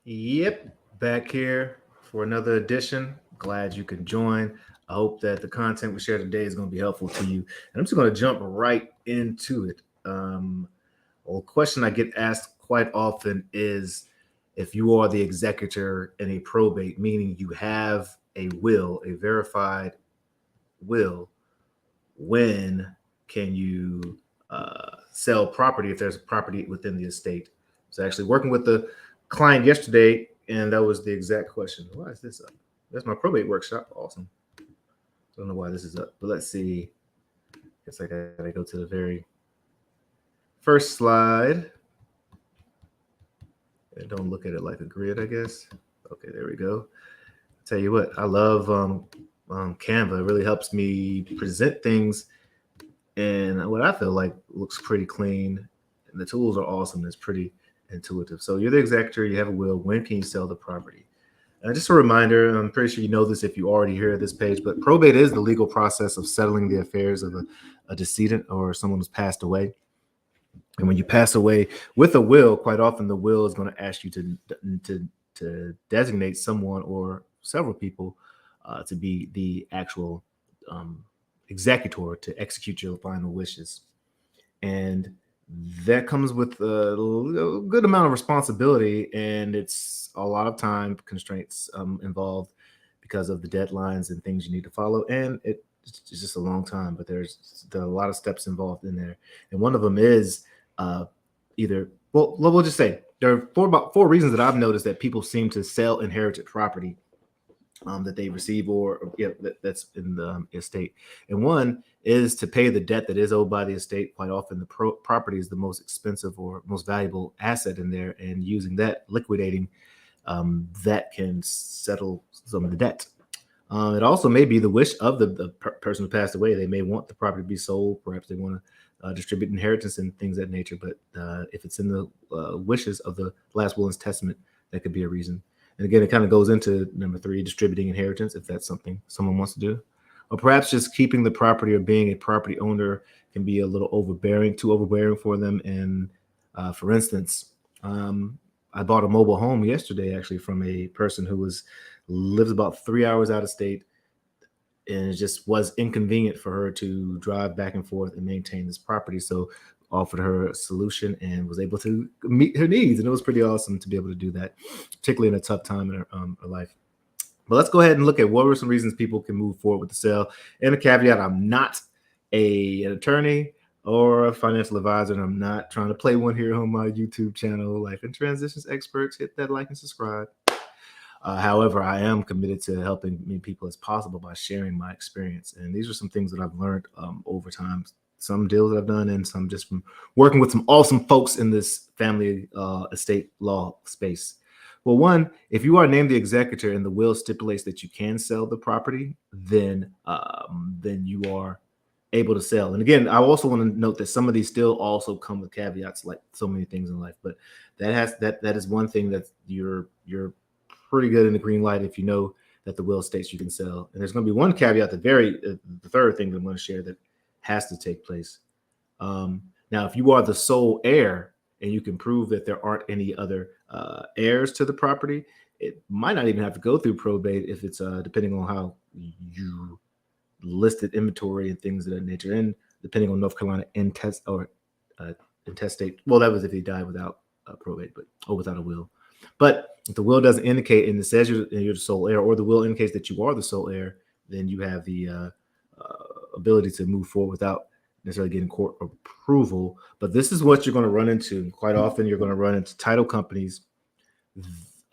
Yep, back here for another edition. Glad you could join. I hope that the content we share today is going to be helpful to you. And I'm just going to jump right into it. Well, a question I get asked quite often is if you are the executor in a probate, meaning you have a will, a verified will, when can you sell property if there's property within the estate? So actually working with the client yesterday, and that was the exact question. Why is this up? That's my probate workshop. Awesome. Don't know why this is up, but let's see. Guess I gotta go to the very first slide. And don't look at it like a grid, I guess. Okay, there we go. Tell you what, I love Canva. It really helps me present things and what I feel like looks pretty clean. And the tools are awesome. It's pretty intuitive. So you're the executor, you have a will. When can you sell the property? Just a reminder, I'm pretty sure you know this if you already hear this page, but probate is the legal process of settling the affairs of a decedent or someone who's passed away. And when you pass away with a will, quite often the will is going to ask you to designate someone or several people to be the actual executor to execute your final wishes. And that comes with a good amount of responsibility, and it's a lot of time constraints involved because of the deadlines and things you need to follow. And it's just a long time, but there are a lot of steps involved in there. And one of them is we'll just say there are about four reasons that I've noticed that people seem to sell inherited property that they receive that's in the estate. And one is to pay the debt that is owed by the estate. Quite often the property is the most expensive or most valuable asset in there, and using that, liquidating that can settle some of the debt. It also may be the wish of the person who passed away. They may want the property to be sold. Perhaps they want to distribute inheritance and things of that nature. But if it's in the wishes of the last will and testament, that could be a reason. And again, it kind of goes into number 3, distributing inheritance, if that's something someone wants to do. Or perhaps just keeping the property or being a property owner can be a little too overbearing for them. And for instance, I bought a mobile home yesterday, actually, from a person who lives about 3 hours out of state, and it just was inconvenient for her to drive back and forth and maintain this property. So offered her a solution and was able to meet her needs. And it was pretty awesome to be able to do that, particularly in a tough time in her life. But let's go ahead and look at what were some reasons people can move forward with the sale. And a caveat, I'm not an attorney or a financial advisor, and I'm not trying to play one here on my YouTube channel, Life and Transitions Experts. Hit that like and subscribe. However, I am committed to helping many people as possible by sharing my experience. And these are some things that I've learned over time. Some deals that I've done, and some just from working with some awesome folks in this family estate law space. Well, one, if you are named the executor and the will stipulates that you can sell the property, then you are able to sell. And again, I also want to note that some of these still also come with caveats, like so many things in life. But that is one thing that you're pretty good in the green light if you know that the will states you can sell. And there's going to be one caveat, the third thing that I'm going to share that has to take place. Now, if you are the sole heir and you can prove that there aren't any other heirs to the property, it might not even have to go through probate if it's depending on how you listed inventory and things of that nature, and depending on North Carolina intestate. Well, that was if he died without probate, or without a will. But if the will doesn't indicate and it says you're the sole heir, or the will indicates that you are the sole heir, then you have the ability to move forward without necessarily getting court approval. But this is what you're going to run into. Quite often, you're going to run into title companies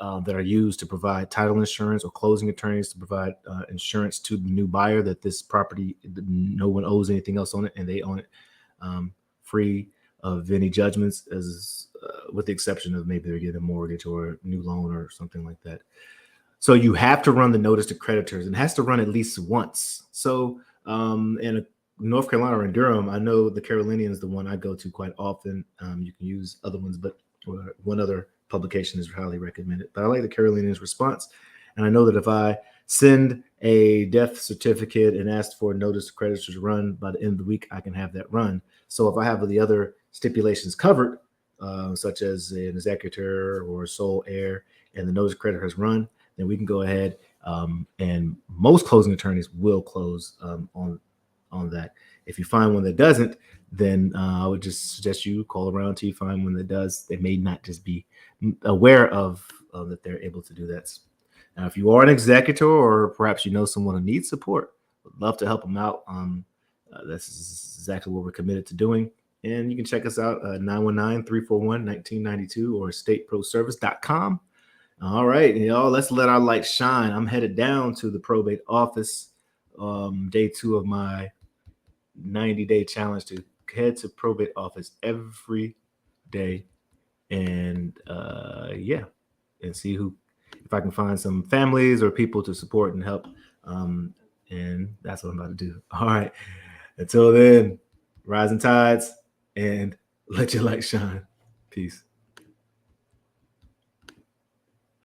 that are used to provide title insurance, or closing attorneys to provide insurance to the new buyer that this property, no one owes anything else on it, and they own it free of any judgments, as with the exception of maybe they're getting a mortgage or a new loan or something like that. So you have to run the notice to creditors, and it has to run at least once. So in North Carolina or in Durham, I know the Carolinian is the one I go to quite often. You can use other ones, but one other publication is highly recommended. But I like the Carolinian's response. And I know that if I send a death certificate and ask for a notice to creditors run by the end of the week, I can have that run. So if I have the other stipulations covered, such as an executor or sole heir, and the notice of credit has run, then we can go ahead and most closing attorneys will close on that. If you find one that doesn't, then I would just suggest you call around till you find one that does. They may not just be aware of that they're able to do that. Now, if you are an executor or perhaps you know someone who needs support, would love to help them out. That's exactly what we're committed to doing. And you can check us out 919-341-1992 or stateproservice.com. All right, y'all, let's let our light shine. I'm headed down to the probate office, day 2 of my 90-day challenge to head to probate office every day and and see if I can find some families or people to support and help. And that's what I'm about to do. All right, until then, rising tides and let your light shine. Peace.